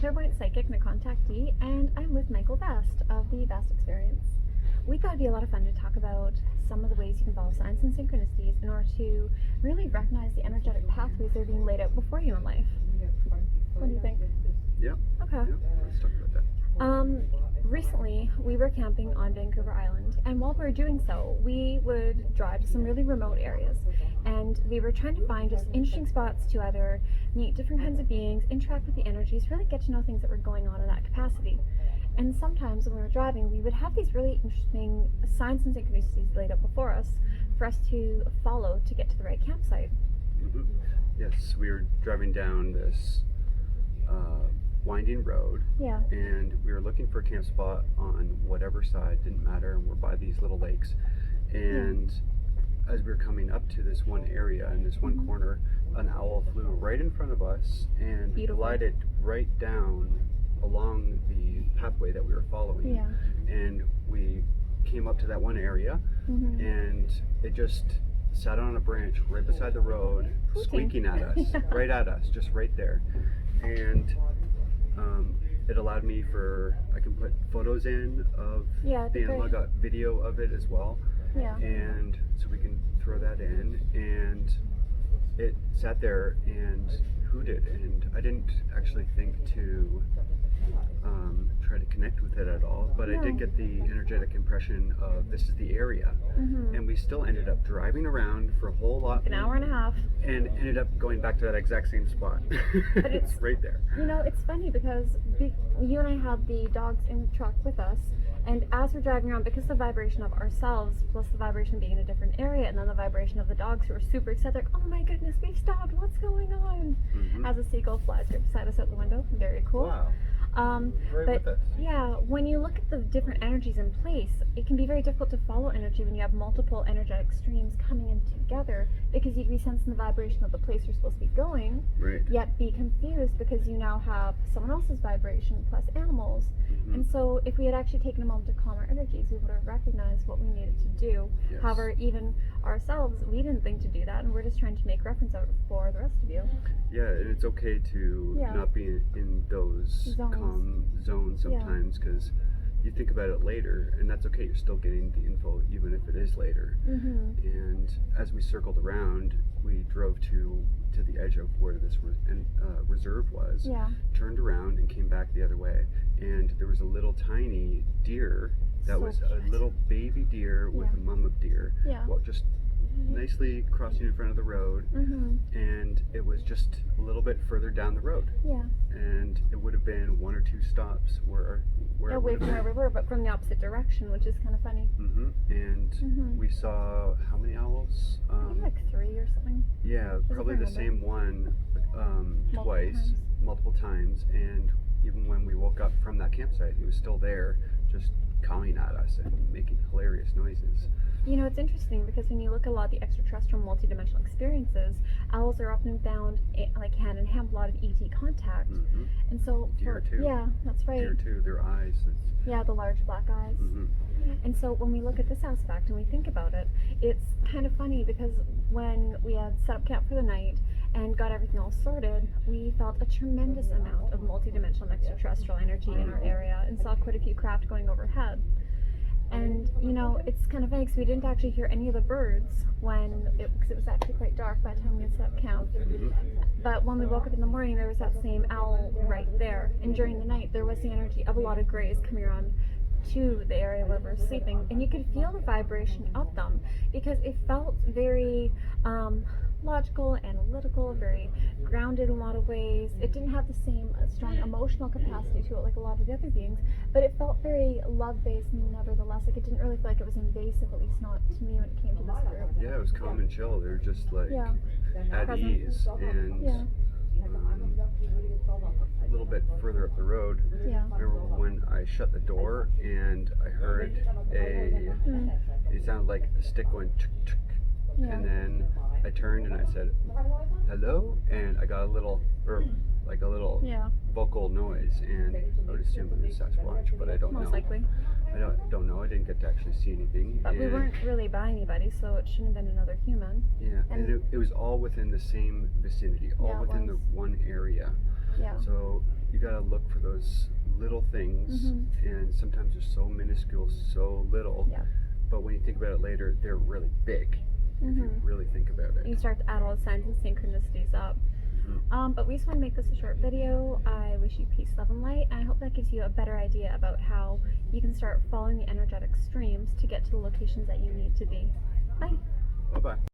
clairvoyant psychic and a contactee, and I'm with Michael Vast of the Vast Experience. We thought it'd be a lot of fun to talk about some of the ways you can follow signs and synchronicities in order to really recognize the energetic pathways that are being laid out before you in life. What do you think? Yeah. Okay. Yeah. Let's talk about that. Recently, we were camping on Vancouver Island, and while we were doing so, we would drive to some really remote areas, and we were trying to find just interesting spots to either meet different kinds of beings, interact with the energies, really get to know things that were going on in that capacity. And sometimes when we were driving, we would have these really interesting signs and synchronicities laid out before us for us to follow to get to the right campsite. Mm-hmm. Yes, we were driving down this winding road, Yeah. and we were looking for a camp spot on whatever side, didn't matter, and we're by these little lakes. And as we were coming up to this one area in this one corner, an owl flew right in front of us and glided right down along the pathway that we were following. Yeah. And we came up to that one area, and it just sat on a branch right beside the road, squeaking at us, right at us, just right there. And it allowed me I can put photos in of the animal. I got video of it as well. Yeah. And so we can throw that in, and it sat there and hooted, and I didn't actually think to try to connect with it at all, but I did get the energetic impression of this is the area. And we still ended up driving around for a whole lot, an hour and a half, and ended up going back to that exact same spot. But it's right there. You know, it's funny because you and I had the dogs in the truck with us, and as we're driving around, because the vibration of ourselves plus the vibration being in a different area, and then the vibration of the dogs who are super excited, like, oh my goodness, we've stopped, what's going on? As a seagull flies right beside us out the window. Very cool. Wow. But yeah, when you look at the different energies in place, it can be very difficult to follow energy when you have multiple energetic streams coming in together, because you can be sensing the vibration of the place you're supposed to be going, yet be confused because you now have someone else's vibration plus animals. And so if we had actually taken a moment to calm our energies, we would have recognized what we needed to do. However, even ourselves, we didn't think to do that, and we're just trying to make reference of it for the rest of you. Yeah, and it's okay to not be in those calm zones sometimes, because you think about it later, and that's okay. You're still getting the info, even if it is later. And as we circled around, we drove to the edge of where this reserve was, turned around and came back the other way, and there was a little tiny deer that was a little baby deer with a mom of deer, well, just nicely crossing in front of the road, and it was just a little bit further down the road, and it would have been one or two stops where away from where we were, but from the opposite direction, which is kind of funny. And we saw how many owls? I think like 3 or something. Yeah, probably the same one twice, multiple times, and even when we woke up from that campsite, he was still there, just cawing at us and making hilarious noises. You know, it's interesting because when you look at a lot of the extraterrestrial multidimensional experiences, owls are often found like hand in hand with a lot of ET contact. And so deer too. Yeah, that's right. Deer too, their eyes. Yeah, the large black eyes. And so when we look at this aspect and we think about it, it's kind of funny because when we had set up camp for the night and got everything all sorted, we felt a tremendous amount of multidimensional extraterrestrial energy in our area and saw quite a few craft going overhead. And, you know, it's kind of funny because we didn't actually hear any of the birds because it was actually quite dark by the time we had set up camp. But when we woke up in the morning, there was that same owl right there. And during the night, there was the energy of a lot of grays coming around to the area where we were sleeping. And you could feel the vibration of them because it felt very logical, analytical, very grounded in a lot of ways. It didn't have the same strong emotional capacity to it like a lot of the other beings, but it felt very love-based nevertheless. Like it didn't really feel like it was invasive, at least not to me when it came to this group. Yeah, it was calm and chill. They were just like at ease. And a little bit further up the road, I remember when I shut the door and I heard it sounded like a stick going tuk tuk. And then I turned and I said, hello? And I got a little vocal noise, and I would assume it was Sasquatch, but I don't know. Most likely. I don't know. I didn't get to actually see anything. But we weren't really by anybody, so it shouldn't have been another human. Yeah, and it was all within the same vicinity, all within the one area. Yeah. So you gotta look for those little things, and sometimes they're so minuscule, so little. Yeah. But when you think about it later, they're really big. If you really think about it. You start to add all the signs and synchronicities up. But we just want to make this a short video. I wish you peace, love, and light. And I hope that gives you a better idea about how you can start following the energetic streams to get to the locations that you need to be. Bye. Bye-bye.